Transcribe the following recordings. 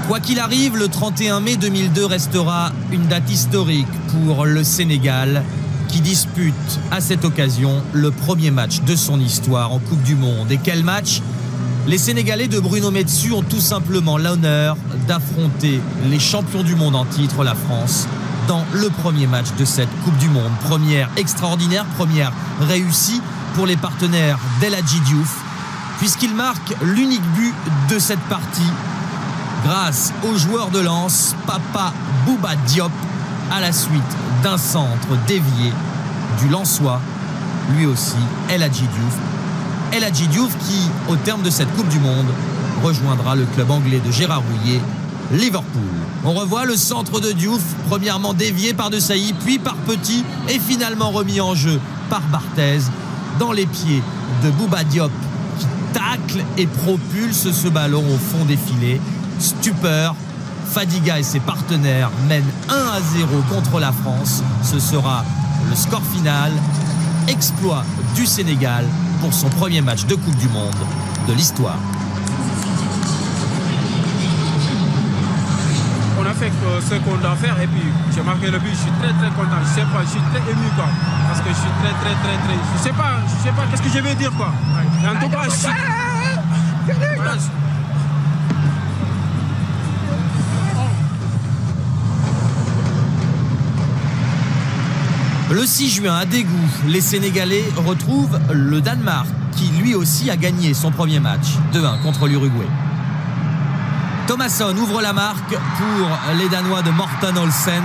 Quoi qu'il arrive, le 31 mai 2002 restera une date historique pour le Sénégal qui dispute à cette occasion le premier match de son histoire en Coupe du Monde. Et quel match! Les Sénégalais de Bruno Metsu ont tout simplement l'honneur d'affronter les champions du monde en titre, la France, dans le premier match de cette Coupe du Monde. Première extraordinaire, première réussie pour les partenaires d'El Hadji Diouf, puisqu'il marque l'unique but de cette partie grâce au joueur de Lens, Papa Bouba Diop, à la suite d'un centre dévié du Lensois, lui aussi, El Hadji Diouf. El Hadji Diouf qui, au terme de cette Coupe du Monde, rejoindra le club anglais de Gérard Houllier, Liverpool. On revoit le centre de Diouf, premièrement dévié par De Sailly, puis par Petit, et finalement remis en jeu par Barthez, dans les pieds de Bouba Diop, qui tacle et propulse ce ballon au fond des filets. Stupeur, Fadiga et ses partenaires mènent 1-0 contre la France. Ce sera le score final. Exploit du Sénégal pour son premier match de Coupe du Monde de l'histoire. On a fait ce qu'on doit faire et puis j'ai marqué le but. Je suis très très content. Je sais pas, je suis très ému quoi. Parce que je suis très. Je sais pas qu'est-ce que je vais dire quoi. Et en tout cas, je suis... Voilà, Le 6 juin, à Dégou, les Sénégalais retrouvent le Danemark, qui lui aussi a gagné son premier match, 2-1 contre l'Uruguay. Thomasson ouvre la marque pour les Danois de Morten Olsen.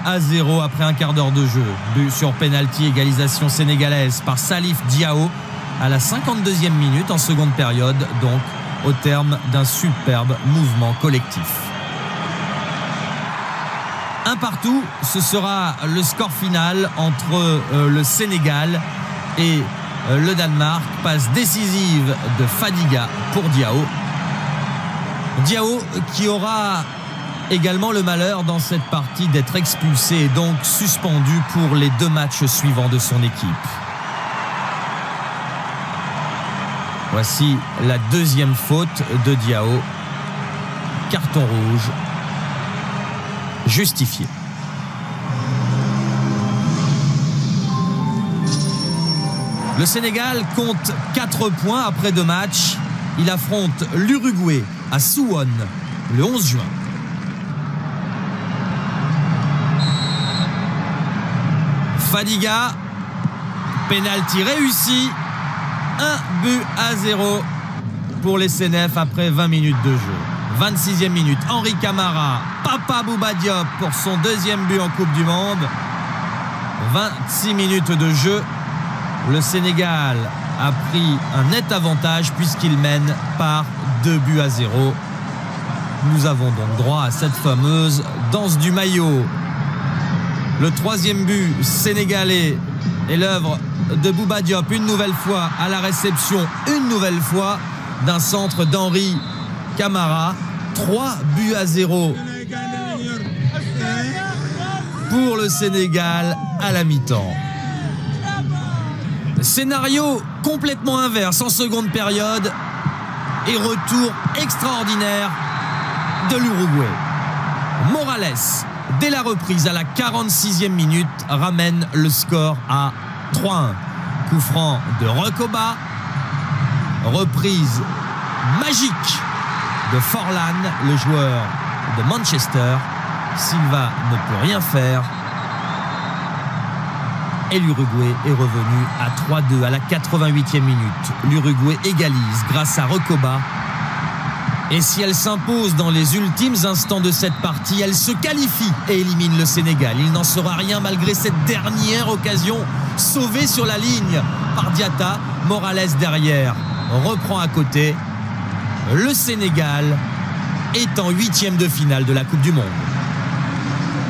1-0 après un quart d'heure de jeu. But sur penalty, égalisation sénégalaise par Salif Diao à la 52e minute en seconde période, donc au terme d'un superbe mouvement collectif. Un partout, ce sera le score final entre le Sénégal et le Danemark. Passe décisive de Fadiga pour Diao. Diao qui aura également le malheur dans cette partie d'être expulsé et donc suspendu pour les 2 matchs suivants de son équipe. Voici la deuxième faute de Diao. Carton rouge. Justifié. Le Sénégal compte 4 points après 2 matchs. Il affronte l'Uruguay à Suwon le 11 juin. Fadiga, penalty réussi. 1-0 pour les CNF après 20 minutes de jeu. 26e minute, Henri Camara, Papa Bouba Diop pour son 2e but en Coupe du Monde. 26 minutes de jeu. Le Sénégal a pris un net avantage puisqu'il mène par 2-0. Nous avons donc droit à cette fameuse danse du maillot. Le 3e but sénégalais est l'œuvre de Bouba Diop, une nouvelle fois à la réception, une nouvelle fois d'un centre d'Henri Camara. 3-0 pour le Sénégal à la mi-temps. Scénario complètement inverse en seconde période et retour extraordinaire de l'Uruguay. Morales, dès la reprise à la 46e minute, ramène le score à 3-1. Coup franc de Recoba. Reprise magique de Forlan, le joueur de Manchester. Silva ne peut rien faire. Et l'Uruguay est revenu à 3-2 à la 88e minute. L'Uruguay égalise grâce à Recoba. Et si elle s'impose dans les ultimes instants de cette partie, elle se qualifie et élimine le Sénégal. Il n'en sera rien malgré cette dernière occasion sauvée sur la ligne par Diatta. Morales derrière reprend à côté. Le Sénégal est en 8e de finale de la Coupe du Monde.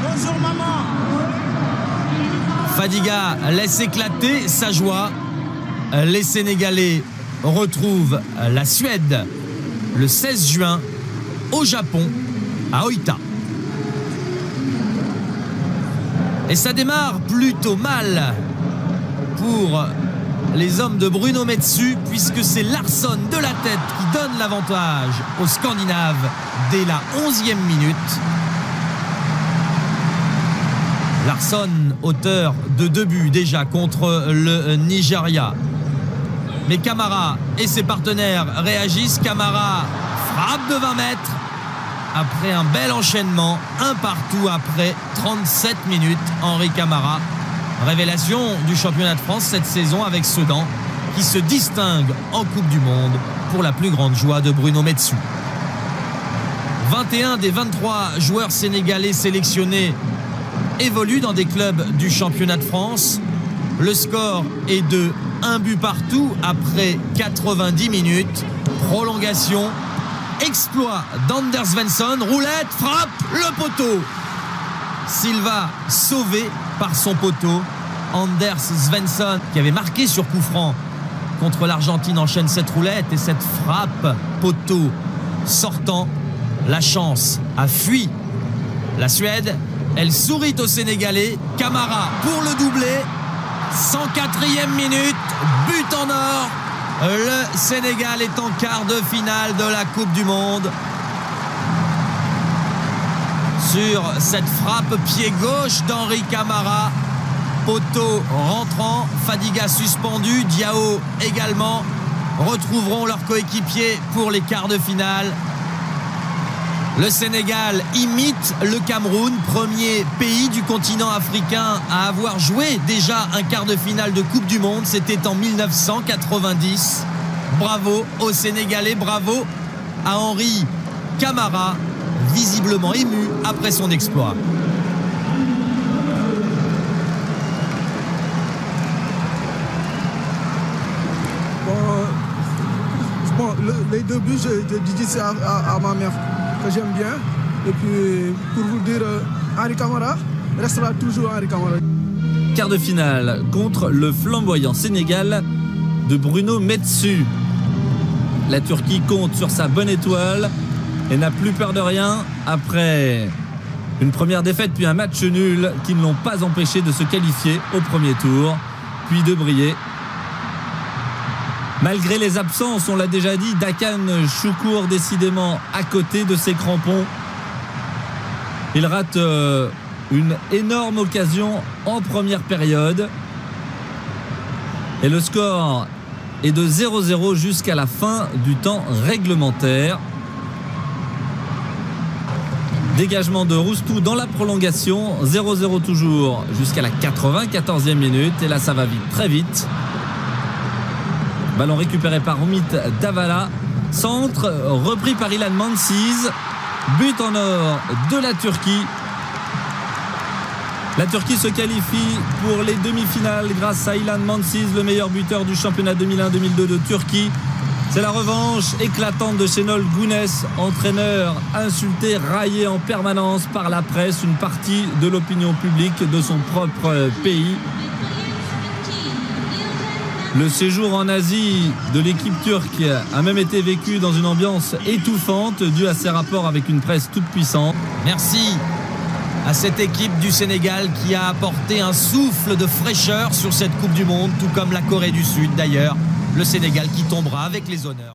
Bonjour maman. Fadiga laisse éclater sa joie. Les Sénégalais retrouvent la Suède le 16 juin au Japon, à Oita. Et ça démarre plutôt mal pour les hommes de Bruno Metsu, puisque c'est Larsson de la tête qui donne l'avantage aux Scandinaves dès la 11e minute. Larsson, auteur de 2 buts déjà contre le Nigeria. Mais Camara et ses partenaires réagissent. Camara frappe de 20 mètres après un bel enchaînement, un partout après 37 minutes. Henri Camara, révélation du championnat de France cette saison avec Sedan, qui se distingue en Coupe du Monde pour la plus grande joie de Bruno Metsu. 21 des 23 joueurs sénégalais sélectionnés évoluent dans des clubs du championnat de France. Le score est de 1 but partout après 90 minutes. Prolongation. Exploit d'Anders Svensson. Roulette, frappe, le poteau. Silva sauvé par son poteau. Anders Svensson, qui avait marqué sur coup franc contre l'Argentine, enchaîne cette roulette et cette frappe poteau sortant. La chance a fui la Suède. Elle sourit aux Sénégalais. Camara pour le doublé. 104e minute, but en or. Le Sénégal est en quart de finale de la Coupe du Monde. Sur cette frappe pied gauche d'Henri Camara. Poteau rentrant, Fadiga suspendu, Diao également retrouveront leur coéquipier pour les quarts de finale. Le Sénégal imite le Cameroun, premier pays du continent africain à avoir joué déjà un quart de finale de Coupe du Monde. C'était en 1990. Bravo aux Sénégalais, bravo à Henri Camara, visiblement ému après son exploit. Les 2 buts, je dis ça à ma mère. J'aime bien. Et puis, pour vous dire, Henri Camara restera toujours Henri Camara. Quart de finale contre le flamboyant Sénégal de Bruno Metsu. La Turquie compte sur sa bonne étoile et n'a plus peur de rien après une première défaite puis un match nul qui ne l'ont pas empêché de se qualifier au premier tour, puis de briller. Malgré les absences, on l'a déjà dit, Dakan Choukour décidément à côté de ses crampons. Il rate une énorme occasion en première période. Et le score est de 0-0 jusqu'à la fin du temps réglementaire. Dégagement de Roustou dans la prolongation. 0-0 toujours jusqu'à la 94e minute. Et là, ça va vite, très vite. Ballon récupéré par Umit Davala. Centre repris par Ilan Mansiz. But en or de la Turquie. La Turquie se qualifie pour les demi-finales grâce à Ilan Mansiz, le meilleur buteur du championnat 2001-2002 de Turquie. C'est la revanche éclatante de Şenol Güneş, entraîneur insulté, raillé en permanence par la presse, une partie de l'opinion publique de son propre pays. Le séjour en Asie de l'équipe turque a même été vécu dans une ambiance étouffante due à ses rapports avec une presse toute puissante. Merci à cette équipe du Sénégal qui a apporté un souffle de fraîcheur sur cette Coupe du Monde, tout comme la Corée du Sud d'ailleurs. Le Sénégal qui tombera avec les honneurs.